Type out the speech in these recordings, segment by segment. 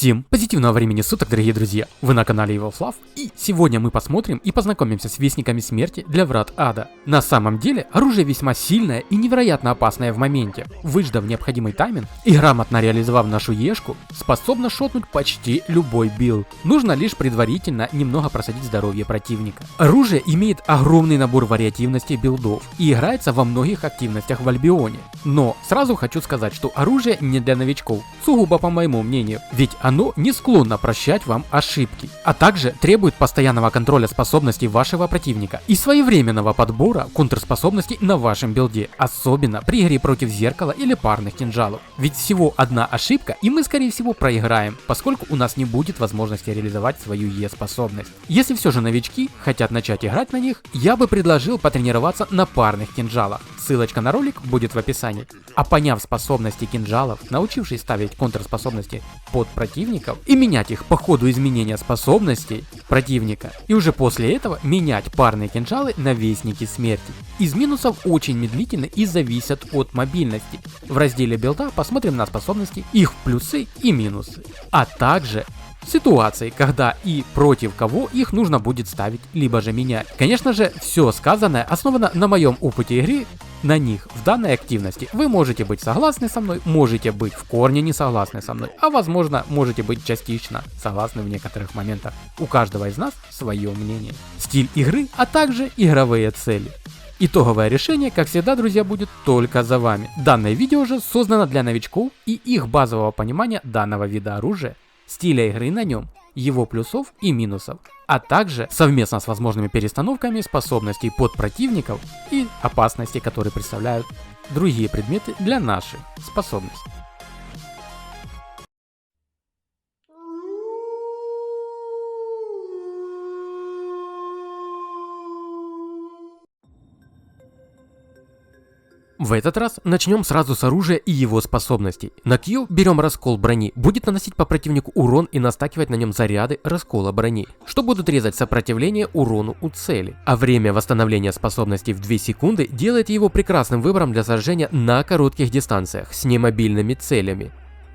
Всем позитивного времени суток, дорогие друзья! Вы на канале EvilFluff, и сегодня мы посмотрим и познакомимся с Вестниками Смерти для Врат Ада. На самом деле, оружие весьма сильное и невероятно опасное в моменте. Выждав необходимый тайминг и грамотно реализовав нашу ешку, способна шотнуть почти любой билд. Нужно лишь предварительно немного просадить здоровье противника. Оружие имеет огромный набор вариативности билдов и играется во многих активностях в Альбионе. Но сразу хочу сказать, что оружие не для новичков, сугубо по моему мнению, ведь оно не склонно прощать вам ошибки, а также требует постоянного контроля способностей вашего противника и своевременного подбора контрспособностей на вашем билде, особенно при игре против зеркала или парных кинжалов. Ведь всего одна ошибка и мы скорее всего проиграем, поскольку у нас не будет возможности реализовать свою Е-способность. Если все же новички хотят начать играть на них, я бы предложил потренироваться на парных кинжалах. Ссылочка на ролик будет в описании. А поняв способности кинжалов, научившись ставить контрспособности под противников и менять их по ходу изменения способностей противника, и уже после этого менять парные кинжалы на Вестники Смерти. Из минусов очень медлительны и зависят от мобильности. В разделе билда посмотрим на способности, их плюсы и минусы, а также ситуации, когда и против кого их нужно будет ставить, либо же менять. Конечно же, все сказанное основано на моем опыте игры на них. В данной активности вы можете быть согласны со мной, можете быть в корне не согласны со мной, а возможно можете быть частично согласны в некоторых моментах. У каждого из нас свое мнение, стиль игры, а также игровые цели. Итоговое решение, как всегда, друзья, будет только за вами. Данное видео же создано для новичков и их базового понимания данного вида оружия, стиля игры на нем, его плюсов и минусов, а также совместно с возможными перестановками способностей под противников и опасностей, которые представляют другие предметы для нашей способности. В этот раз начнем сразу с оружия и его способностей. На Q берем раскол брони, будет наносить по противнику урон и настакивать на нем заряды раскола брони, что будут резать сопротивление урону у цели. А время восстановления способностей в 2 секунды делает его прекрасным выбором для сражения на коротких дистанциях с немобильными целями.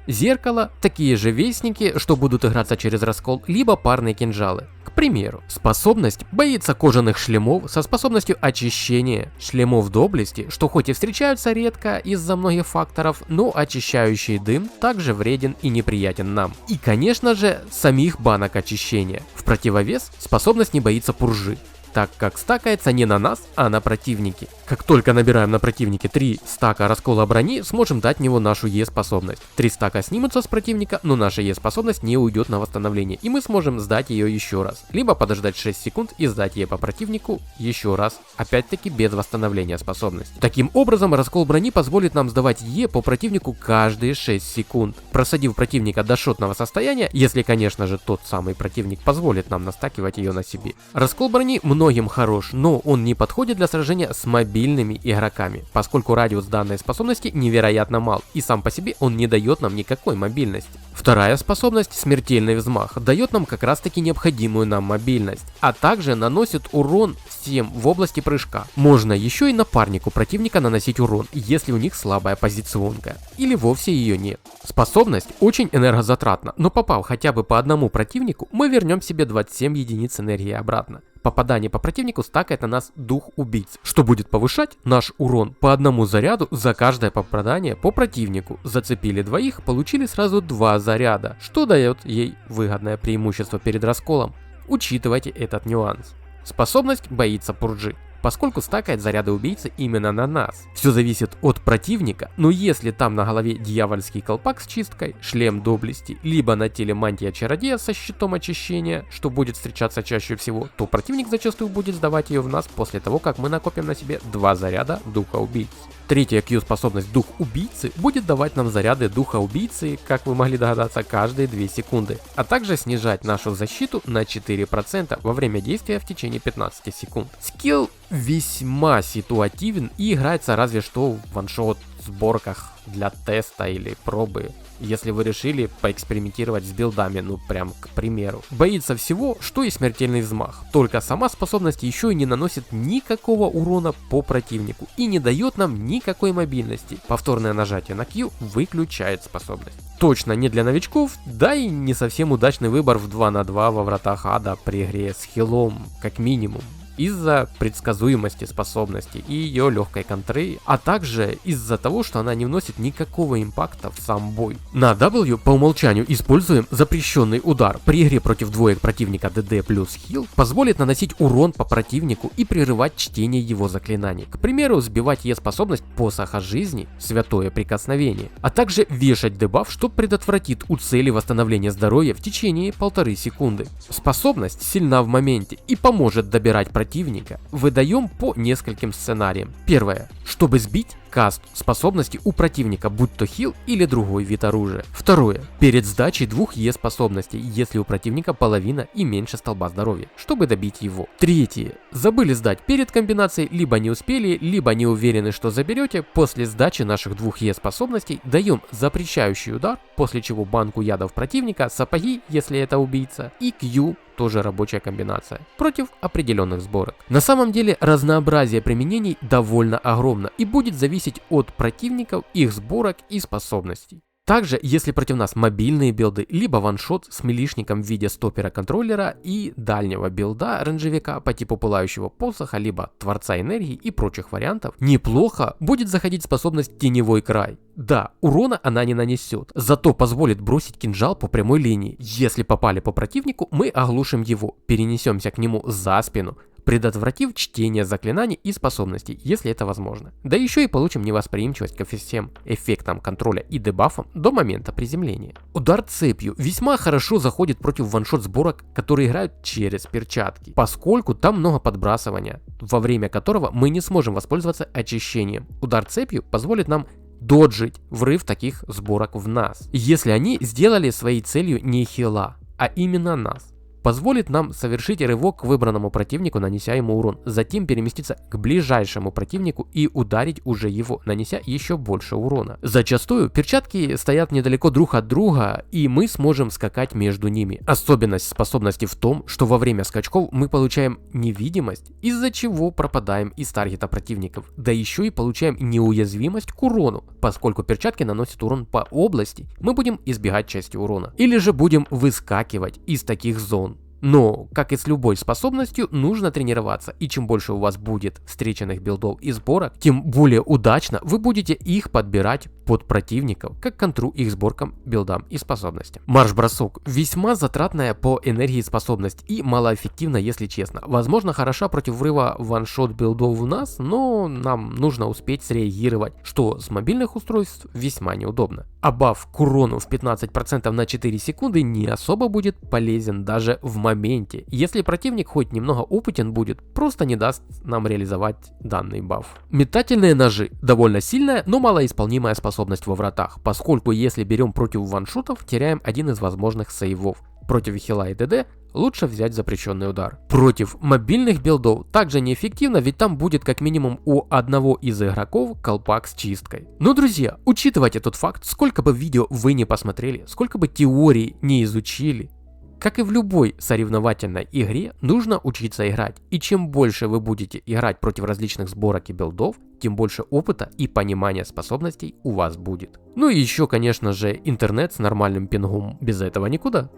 Зеркало, такие же вестники, что будут играться через раскол, либо парные кинжалы. К примеру, способность боится кожаных шлемов со способностью очищения, шлемов доблести, что хоть и встречаются редко из-за многих факторов, но очищающий дым также вреден и неприятен нам. И конечно же, самих банок очищения. В противовес способность не боится пуржи, так как стакается не на нас, а на противнике. Как только набираем на противнике 3 стака раскола брони, сможем дать него нашу Е-способность. 3 стака снимутся с противника, но наша Е-способность не уйдет на восстановление, и мы сможем сдать ее еще раз. Либо подождать 6 секунд и сдать Е по противнику еще раз, опять-таки без восстановления способности. Таким образом, раскол брони позволит нам сдавать Е по противнику каждые 6 секунд, просадив противника до шотного состояния, если, конечно же, тот самый противник позволит нам настакивать ее на себе. Раскол брони многим хорош, но он не подходит для сражения с мобильными игроками, поскольку радиус данной способности невероятно мал, и сам по себе он не дает нам никакой мобильности. Вторая способность, смертельный взмах, дает нам как раз таки необходимую нам мобильность, а также наносит урон всем в области прыжка. Можно еще и напарнику противника наносить урон, если у них слабая позиционка, или вовсе ее нет. Способность очень энергозатратна, но попав хотя бы по одному противнику, мы вернем себе 27 единиц энергии обратно. Попадание по противнику стакает на нас дух убийц, что будет повышать наш урон по одному заряду за каждое попадание по противнику. Зацепили двоих, получили сразу 2 заряда, что дает ей выгодное преимущество перед расколом. Учитывайте этот нюанс. Способность боится пуржи, поскольку стакает заряды убийцы именно на нас. Все зависит от противника, но если там на голове дьявольский колпак с чисткой, шлем доблести, либо на теле мантия чародея со щитом очищения, что будет встречаться чаще всего, то противник зачастую будет сдавать ее в нас после того, как мы накопим на себе 2 заряда духа убийцы. Третья Q-способность дух убийцы будет давать нам заряды духа убийцы, как вы могли догадаться, каждые 2 секунды, а также снижать нашу защиту на 4% во время действия в течение 15 секунд. Скилл весьма ситуативен и играется разве что в ваншот сборках для теста или пробы если вы решили поэкспериментировать с билдами, ну прям к примеру. Боится всего, что и смертельный взмах, только сама способность еще и не наносит никакого урона по противнику и не дает нам никакой мобильности. Повторное нажатие на Q выключает способность. Точно не для новичков, да и не совсем удачный выбор в 2 на 2 во вратах ада при игре с хилом, как минимум. Из-за предсказуемости способности и ее легкой контры, а также из-за того, что она не вносит никакого импакта в сам бой. На W по умолчанию используем запрещенный удар. При игре против двоек противника DD плюс хил позволит наносить урон по противнику и прерывать чтение его заклинаний. К примеру, сбивать способность посоха жизни, святое прикосновение, а также вешать дебаф, что предотвратит у цели восстановление здоровья в течение 1,5 секунды. Способность сильна в моменте и поможет добирать противника, выдаем по нескольким сценариям. Первое. Чтобы сбить каст способности у противника, будь то хил или другой вид оружия. Второе. Перед сдачей 2 способностей, если у противника половина и меньше столба здоровья, чтобы добить его. Третье. Забыли сдать перед комбинацией, либо не успели, либо не уверены, что заберете. После сдачи наших 2 способностей даем запрещающий удар, после чего банку ядов противника, сапоги, если это убийца, и Q, тоже рабочая комбинация, против определенных сборок. На самом деле разнообразие применений довольно огромно и будет зависеть от противников, их сборок и способностей. Также, если против нас мобильные билды, либо ваншот с милишником в виде стопера-контроллера и дальнего билда рейнджевика по типу пылающего посоха, либо творца энергии и прочих вариантов, неплохо будет заходить способность теневой край. Да, урона она не нанесет, зато позволит бросить кинжал по прямой линии. Если попали по противнику, мы оглушим его, перенесемся к нему за спину, предотвратив чтение заклинаний и способностей, если это возможно. Да еще и получим невосприимчивость ко всем эффектам контроля и дебафам до момента приземления. Удар цепью весьма хорошо заходит против ваншот сборок, которые играют через перчатки, поскольку там много подбрасывания, во время которого мы не сможем воспользоваться очищением. Удар цепью позволит нам доджить врыв таких сборок в нас, если они сделали своей целью не хила, а именно нас. Позволит нам совершить рывок к выбранному противнику, нанеся ему урон, затем переместиться к ближайшему противнику и ударить уже его, нанеся еще больше урона. Зачастую перчатки стоят недалеко друг от друга, и мы сможем скакать между ними. Особенность способности в том, что во время скачков мы получаем невидимость, из-за чего пропадаем из таргета противников, да еще и получаем неуязвимость к урону, поскольку перчатки наносят урон по области, мы будем избегать части урона, или же будем выскакивать из таких зон. Но, как и с любой способностью, нужно тренироваться, и чем больше у вас будет встреченных билдов и сборок, тем более удачно вы будете их подбирать под противников, как контру их сборкам, билдам и способностям. Марш-бросок весьма затратная по энергии способность и малоэффективна, если честно. Возможно, хороша против врыва ваншот билдов в нас, но нам нужно успеть среагировать, что с мобильных устройств весьма неудобно. А баф к урону в 15% на 4 секунды не особо будет полезен даже в моменте, если противник хоть немного опытен будет, просто не даст нам реализовать данный баф. Метательные ножи довольно сильная, но малоисполнимая способность во вратах, поскольку если берем против ваншотов, теряем один из возможных сейвов. Против хила и ДД лучше взять запрещенный удар. Против мобильных билдов также неэффективно, ведь там будет как минимум у одного из игроков колпак с чисткой. Но, друзья, учитывайте тот факт, сколько бы видео вы не посмотрели, сколько бы теорий не изучили, как и в любой соревновательной игре, нужно учиться играть. И чем больше вы будете играть против различных сборок и билдов, тем больше опыта и понимания способностей у вас будет. Ну и еще, конечно же, интернет с нормальным пингом, без этого никуда.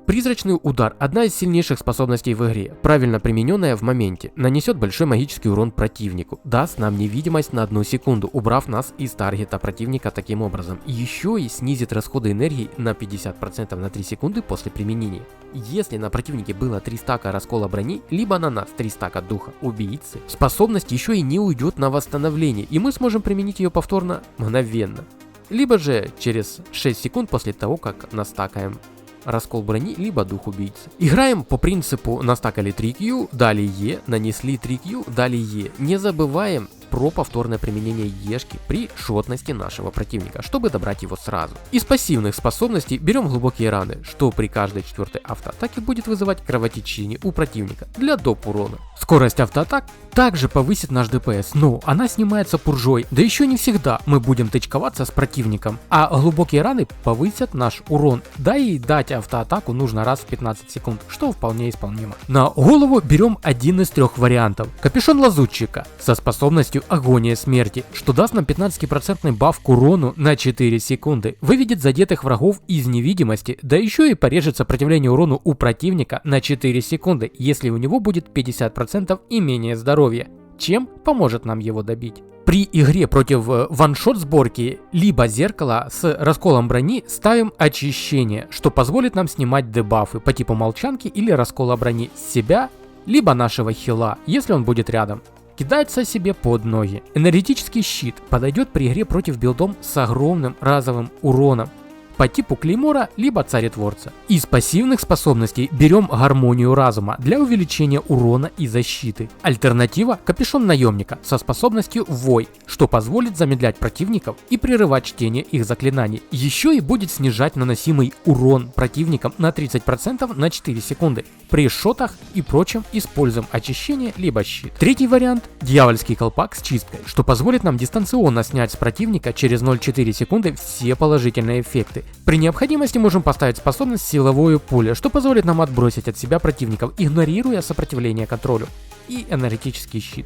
Призрачный удар – одна из сильнейших способностей в игре, правильно примененная в моменте, нанесет большой магический урон противнику, даст нам невидимость на 1 секунду, убрав нас из таргета противника таким образом. Еще и снизит расходы энергии на 50% на 3 секунды после применения. Если на противнике было 3 стака раскола брони, либо на нас 3 стака духа убийцы, способность еще и не уйдет на восстановление, и мы сможем применить ее повторно мгновенно. Либо же через 6 секунд после того, как настакаем раскол брони, либо дух убийцы. Играем по принципу: настакали 3Q, дали Е, нанесли 3Q, дали Е. Не забываем про повторное применение ешки при шотности нашего противника, чтобы добрать его сразу. Из пассивных способностей берем глубокие раны, что при каждой 4-й автоатаке будет вызывать кровотечение у противника для доп урона. Скорость автоатак также повысит наш ДПС, но она снимается пуржой, да еще не всегда мы будем тычковаться с противником, а глубокие раны повысят наш урон, да и дать автоатаку нужно раз в 15 секунд, что вполне исполнимо. На голову берем один из 3 вариантов. Капюшон лазутчика со способностью агония смерти, что даст нам 15% баф к урону на 4 секунды, выведет задетых врагов из невидимости, да еще и порежет сопротивление урону у противника на 4 секунды, если у него будет 50% и менее здоровья, чем поможет нам его добить. При игре против ваншот сборки либо зеркала с расколом брони ставим очищение, что позволит нам снимать дебафы по типу молчанки или раскола брони с себя, либо нашего хила, если он будет рядом. Кидается себе под ноги. Энергетический щит подойдет при игре против билдом с огромным разовым уроном по типу Клеймора либо Царетворца. Из пассивных способностей берем гармонию разума для увеличения урона и защиты. Альтернатива — капюшон наемника со способностью Вой, что позволит замедлять противников и прерывать чтение их заклинаний. Еще и будет снижать наносимый урон противникам на 30% на 4 секунды. При шотах и прочем используем очищение либо щит. Третий вариант — дьявольский колпак с чисткой, что позволит нам дистанционно снять с противника через 0,4 секунды все положительные эффекты. При необходимости можем поставить способность силовое поле, что позволит нам отбросить от себя противников, игнорируя сопротивление контролю. И энергетический щит.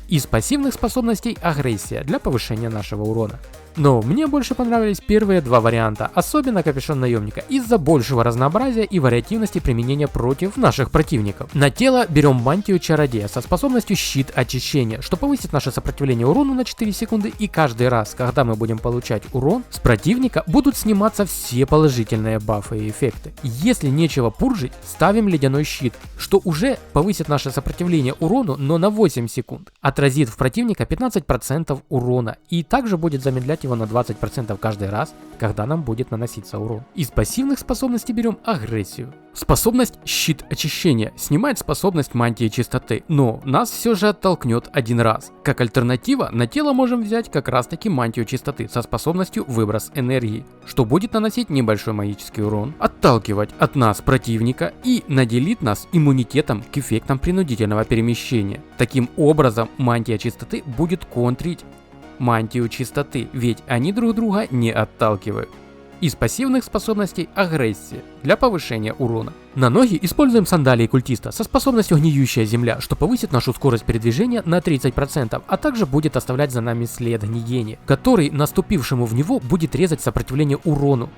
Из пассивных способностей агрессия для повышения нашего урона. Но мне больше понравились первые 2 варианта, особенно капюшон наемника, из-за большего разнообразия и вариативности применения против наших противников. На тело берем мантию чародея со способностью щит очищения, что повысит наше сопротивление урону на 4 секунды, и каждый раз, когда мы будем получать урон, с противника будут сниматься все положительные бафы и эффекты. Если нечего пуржить, ставим ледяной щит, что уже повысит наше сопротивление урону, но на 8 секунд. Отразит в противника 15% урона и также будет замедлять его на 20% каждый раз, когда нам будет наноситься урон. Из пассивных способностей берем агрессию. Способность щит очищения снимает способность мантии чистоты, но нас все же оттолкнет один раз. Как альтернатива, на тело можем взять как раз таки мантию чистоты со способностью выброс энергии, что будет наносить небольшой магический урон, отталкивать от нас противника и наделит нас иммунитетом к эффектам принудительного перемещения. Таким образом, мантия чистоты будет контрить мантию чистоты, ведь они друг друга не отталкивают. Из пассивных способностей агрессия для повышения урона. На ноги используем сандалии культиста со способностью гниющая земля, что повысит нашу скорость передвижения на 30%, а также будет оставлять за нами след гниения, который наступившему в него будет резать сопротивление урону.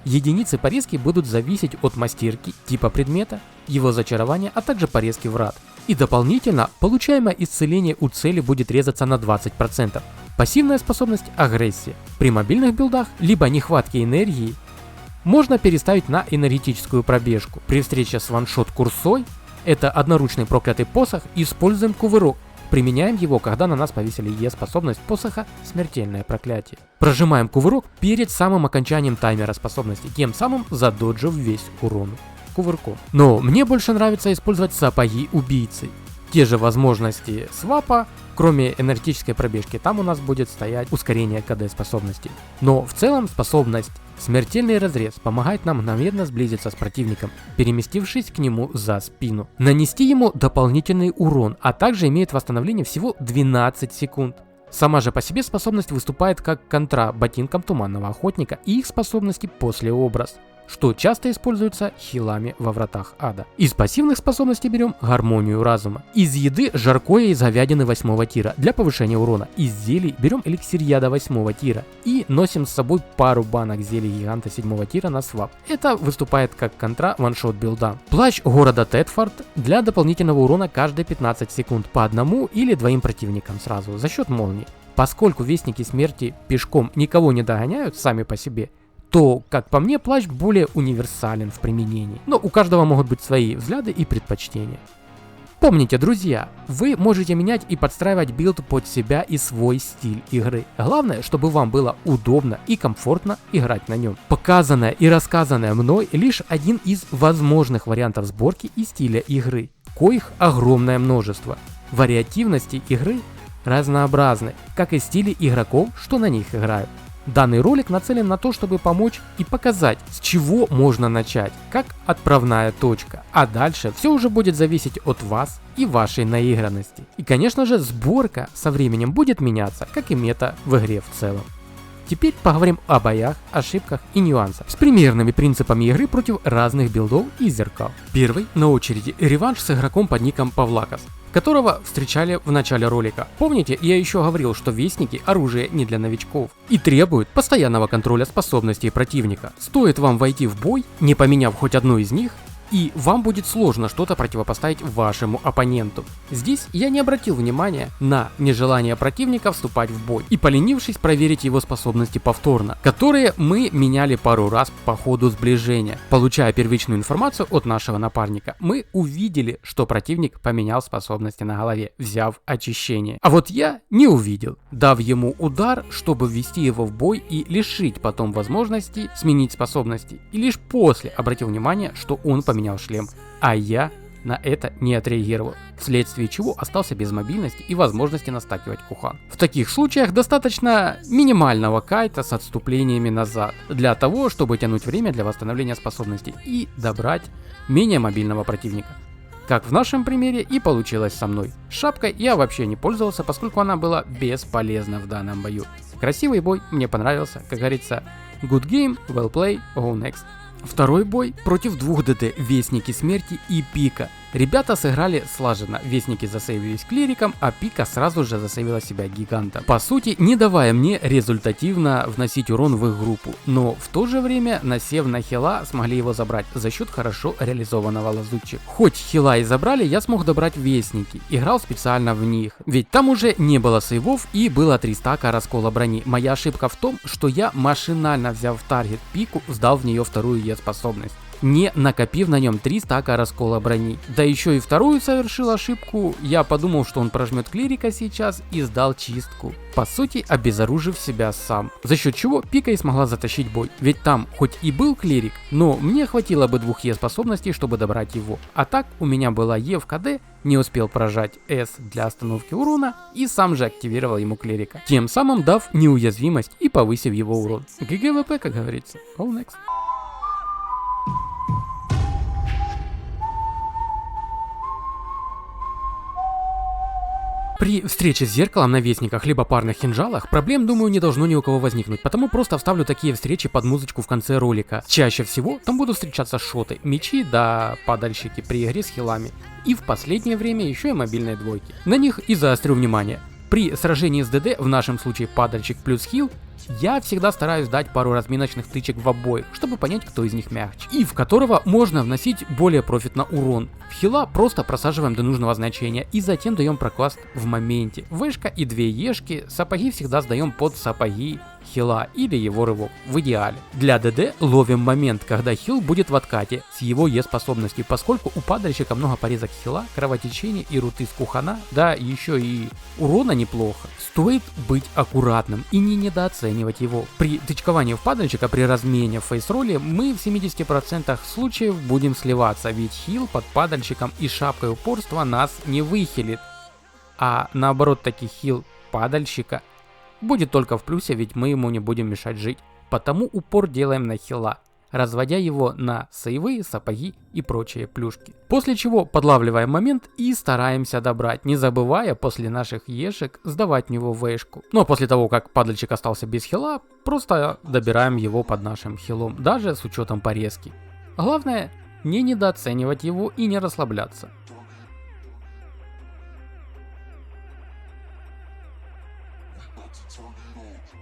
Единицы порезки будут зависеть от мастерки, типа предмета, его зачарования, а также порезки врат. И дополнительно получаемое исцеление у цели будет резаться на 20%. Пассивная способность агрессия. При мобильных билдах, либо нехватке энергии, можно переставить на энергетическую пробежку. При встрече с ваншот курсой, это одноручный проклятый посох, используем кувырок. Применяем его, когда на нас повесили Е-способность посоха «Смертельное проклятие». Прожимаем кувырок перед самым окончанием таймера способности, тем самым задоджив весь урон кувырком. Но мне больше нравится использовать сапоги убийцы. Те же возможности свапа, кроме энергетической пробежки, там у нас будет стоять ускорение КД способностей. Но в целом способность «Смертельный разрез» помогает нам мгновенно сблизиться с противником, переместившись к нему за спину. Нанести ему дополнительный урон, а также имеет восстановление всего 12 секунд. Сама же по себе способность выступает как контра ботинкам туманного охотника и их способности после образ, что часто используется хилами во вратах ада. Из пассивных способностей берем гармонию разума. Из еды жаркое из говядины 8 тира для повышения урона. Из зелий берем эликсир яда 8 тира и носим с собой пару банок зелий гиганта 7 тира на свап. Это выступает как контра ваншот билда. Плащ города Тетфорд для дополнительного урона каждые 15 секунд по одному или 2 противникам сразу за счет молнии. Поскольку вестники смерти пешком никого не догоняют сами по себе, то, как по мне, плащ более универсален в применении. Но у каждого могут быть свои взгляды и предпочтения. Помните, друзья, вы можете менять и подстраивать билд под себя и свой стиль игры. Главное, чтобы вам было удобно и комфортно играть на нем. Показанное и рассказанное мной лишь один из возможных вариантов сборки и стиля игры, коих огромное множество. Вариативности игры разнообразны, как и стили игроков, что на них играют. Данный ролик нацелен на то, чтобы помочь и показать, с чего можно начать, как отправная точка. А дальше все уже будет зависеть от вас и вашей наигранности. И конечно же, сборка со временем будет меняться, как и мета в игре в целом. Теперь поговорим о боях, ошибках и нюансах с примерными принципами игры против разных билдов и зеркал. Первый на очереди реванш с игроком под ником Павлакас, которого встречали в начале ролика. Помните, я еще говорил, что вестники оружие не для новичков и требуют постоянного контроля способностей противника. Стоит вам войти в бой, не поменяв хоть одну из них, и вам будет сложно что-то противопоставить вашему оппоненту. Здесь я не обратил внимания на нежелание противника вступать в бой и поленившись проверить его способности повторно, которые мы меняли пару раз по ходу сближения. Получая первичную информацию от нашего напарника, мы увидели, что противник поменял способности на голове, взяв очищение. А вот я не увидел, дав ему удар, чтобы ввести его в бой и лишить потом возможности сменить способности. И лишь после обратил внимание, что он поменял шлем, а я на это не отреагировал, вследствие чего остался без мобильности и возможности настакивать кухан. В таких случаях достаточно минимального кайта с отступлениями назад, для того, чтобы тянуть время для восстановления способностей и добрать менее мобильного противника. Как в нашем примере и получилось со мной. Шапкой я вообще не пользовался, поскольку она была бесполезна в данном бою. Красивый бой, мне понравился, как говорится, good game, well play, go next. Второй бой против двух ДД, Вестники Смерти и Пика. Ребята сыграли слаженно, Вестники засейвились клириком, а Пика сразу же засейвила себя гигантом. По сути, не давая мне результативно вносить урон в их группу, но в то же время, насев на хила, смогли его забрать за счет хорошо реализованного лазутчика. Хоть хила и забрали, я смог добрать Вестники, играл специально в них, ведь там уже не было сейвов и было 3 стака раскола брони. Моя ошибка в том, что я машинально, взяв в таргет Пику, сдал в нее вторую способность, не накопив на нем 3 стака раскола брони. Да еще и вторую совершил ошибку, я подумал, что он прожмет клирика сейчас и сдал чистку, по сути обезоружив себя сам, за счет чего Пика и смогла затащить бой, ведь там хоть и был клирик, но мне хватило бы 2 способностей, чтобы добрать его, а так у меня была в КД, не успел прожать S для остановки урона и сам же активировал ему клирика, тем самым дав неуязвимость и повысив его урон. ГГВП, как говорится. All next. При встрече с зеркалом на вестниках либо парных кинжалах проблем, думаю, не должно ни у кого возникнуть, потому просто вставлю такие встречи под музычку в конце ролика. Чаще всего там будут встречаться шоты, мечи да падальщики при игре с хилами. И в последнее время еще и мобильные двойки. На них и заострю внимание. При сражении с ДД, в нашем случае падальщик плюс хил, я всегда стараюсь дать пару разминочных тычек в обоих, чтобы понять, кто из них мягче, и в которого можно вносить более профитно урон. В хила просто просаживаем до нужного значения и затем даем прокаст в моменте. Вышка и 2 ешки, сапоги всегда сдаем под сапоги хила или его рывок, в идеале. Для ДД ловим момент, когда хил будет в откате с его способностью, поскольку у падальщика много порезок хила, кровотечения и руты с кухана, да еще и урона неплохо. Стоит быть аккуратным и не недооценивать его. При тычковании в падальщика при размене в фейс-ролле мы в 70% случаев будем сливаться, ведь хил под падальщиком и шапкой упорства нас не выхилит. А наоборот, таки хил падальщика будет только в плюсе, ведь мы ему не будем мешать жить. Потому упор делаем на хила, разводя его на сейвы, сапоги и прочие плюшки. После чего подлавливаем момент и стараемся добрать, не забывая после наших ешек сдавать в него вэшку. Ну а после того, как падальщик остался без хила, просто добираем его под нашим хилом, даже с учетом порезки. Главное, не недооценивать его и не расслабляться.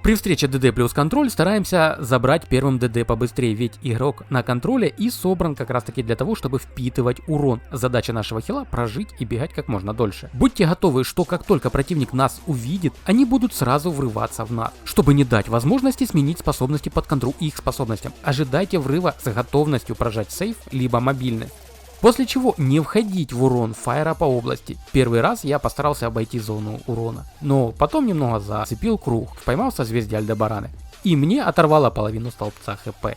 При встрече ДД плюс контроль стараемся забрать первым ДД побыстрее, ведь игрок на контроле и собран как раз таки для того, чтобы впитывать урон. Задача нашего хила прожить и бегать как можно дольше. Будьте готовы, что как только противник нас увидит, они будут сразу врываться в нас, чтобы не дать возможности сменить способности под контроль их способностям. Ожидайте врыва с готовностью прожать сейф либо мобильность. После чего не входить в урон фаера по области. Первый раз я постарался обойти зону урона, но потом немного зацепил круг, поймал созвездие Альдебараны, и мне оторвало половину столбца хп.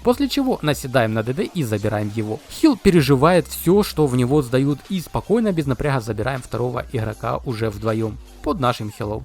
После чего наседаем на ДД и забираем его. Хил переживает все, что в него сдают, и спокойно без напряга забираем второго игрока уже вдвоем под нашим хилом.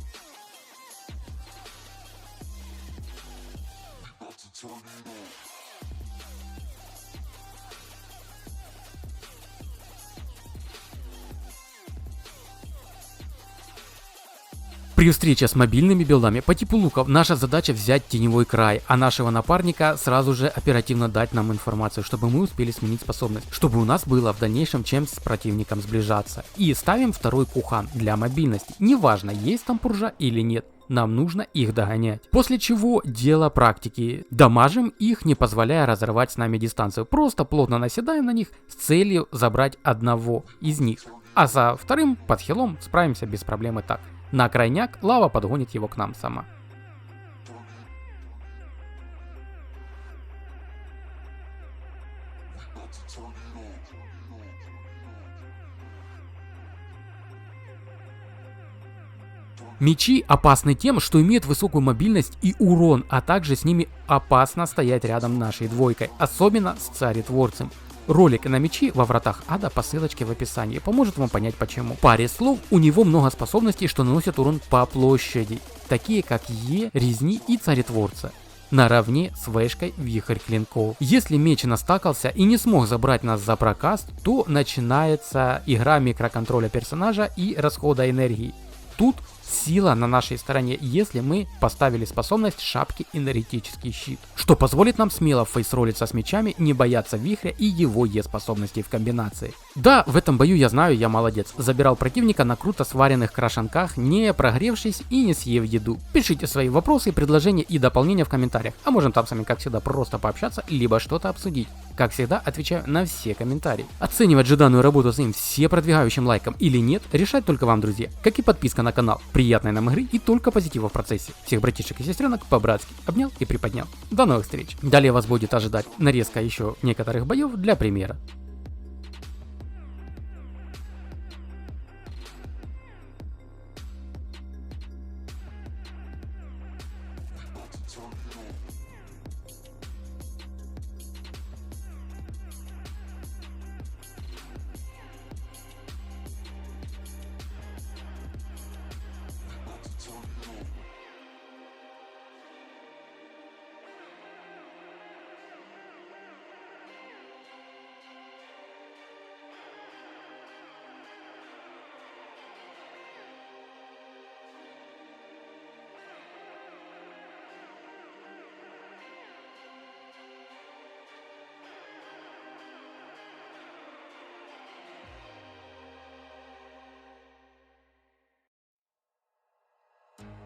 При встрече с мобильными билдами по типу луков наша задача взять теневой край, а нашего напарника сразу же оперативно дать нам информацию, чтобы мы успели сменить способность, чтобы у нас было в дальнейшем чем с противником сближаться. И ставим второй кухан для мобильности, неважно есть там пуржа или нет. Нам нужно их догонять. После чего дело практики. Дамажим их, не позволяя разорвать с нами дистанцию. Просто плотно наседаем на них с целью забрать одного из них. А за вторым под хилом справимся без проблем и так. На крайняк лава подгонит его к нам сама. Мечи опасны тем, что имеют высокую мобильность и урон, а также с ними опасно стоять рядом нашей двойкой, особенно с царетворцем. Ролик на мечи во вратах ада по ссылочке в описании поможет вам понять почему. Паре слов, у него много способностей, что наносят урон по площади, такие как Е, резни и царетворца. Наравне с вэшкой вихрь клинков. Если меч настакался и не смог забрать нас за прокаст, то начинается игра микроконтроля персонажа и расхода энергии. Тут сила на нашей стороне, если мы поставили способность шапки энергетический щит, что позволит нам смело фейсролиться с мечами, не бояться вихря и его Е-способностей в комбинации. Да, в этом бою я знаю, я молодец, забирал противника на круто сваренных крашанках, не прогревшись и не съев еду. Пишите свои вопросы, предложения и дополнения в комментариях, а можем там с вами как всегда просто пообщаться, либо что-то обсудить. Как всегда, отвечаю на все комментарии. Оценивать же данную работу своим все продвигающим лайком или нет, решать только вам, друзья, как и подписка на канал. Приятной нам игры и только позитива в процессе. Всех братишек и сестренок по-братски обнял и приподнял. До новых встреч. Далее вас будет ожидать нарезка еще некоторых боев для примера.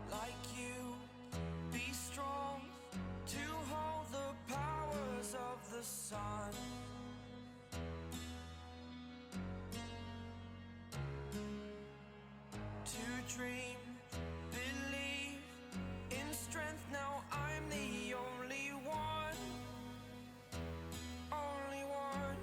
Like you, be strong to hold the powers of the sun. To dream, believe in strength. Now I'm the only one, only one.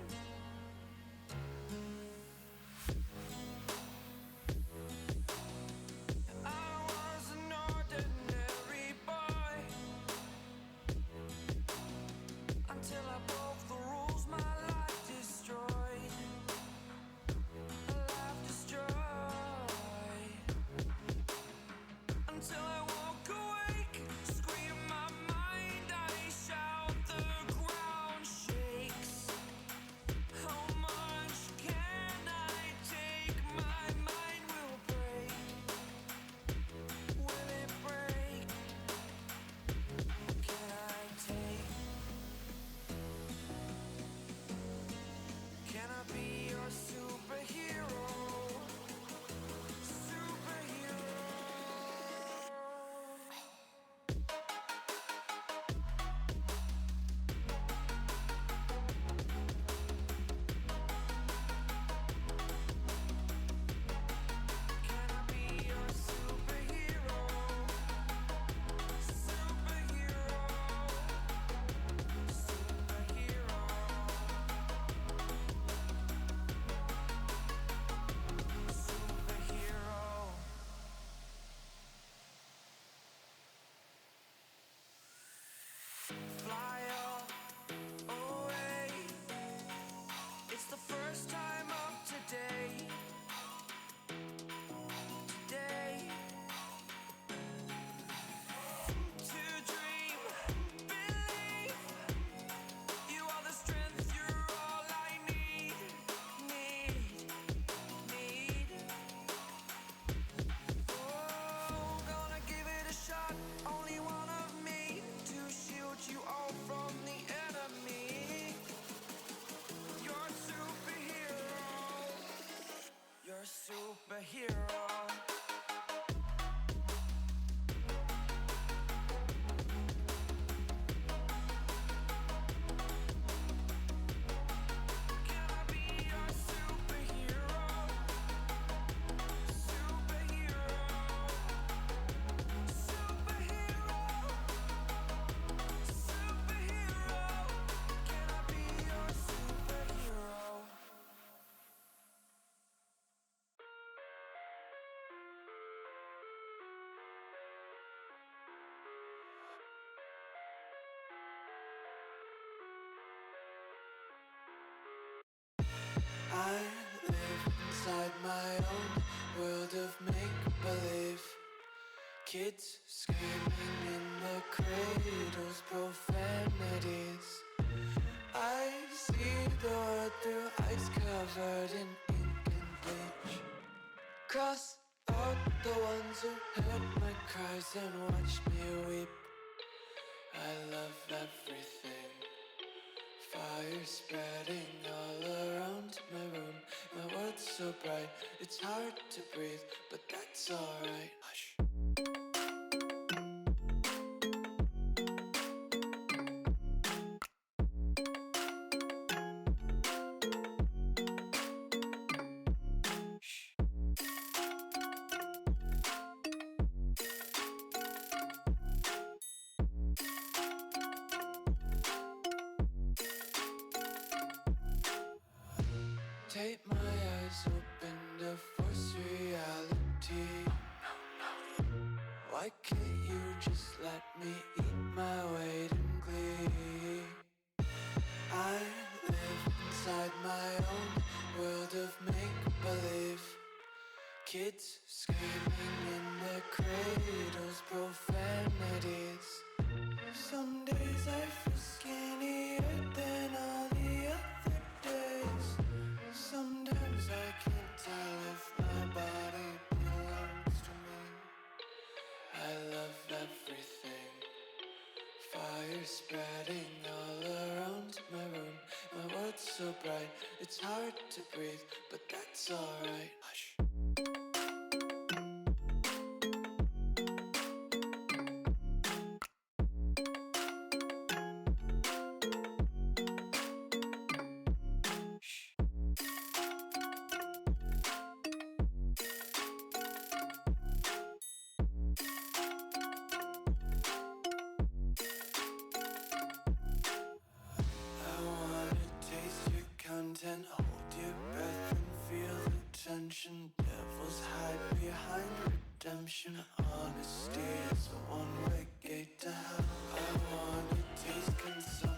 Until I broke the rules, my life destroyed. A life destroyed. first time of today. Today. To dream, believe. You are the strength, you're all I need. Oh, gonna give it a shot. Only one of me to shield you all from the enemy. You're a superhero. You're a superhero. Can I be your superhero? Superhero. Superhero. Superhero. Can I be your superhero? I live inside my own world of make-believe. Kids screaming in the cradles, profanities. I see the world through ice covered in ink and bleach. Cross out the ones who heard my cries and watched me weep. I love everything. Fire spreading all around my room. My world's so bright, it's hard to breathe, but that's alright. Hush. Shh. Take my eyes open to force reality. Why can't you just let me eat my weight in glee? I live inside my own world of make-believe. Kids screaming in their cradles, profanities. Some days I feel skinnier than all the other days. Sometimes I can't tell if my body belongs to me. I love everything. Fire spreading all around my room. My world's so bright, it's hard to breathe, but that's alright. Hush. Shh. I wanna taste your content, hold your breath and feel the tension. Devils hide behind redemption. Honesty is a one-way gate to hell. I wanna taste consumption.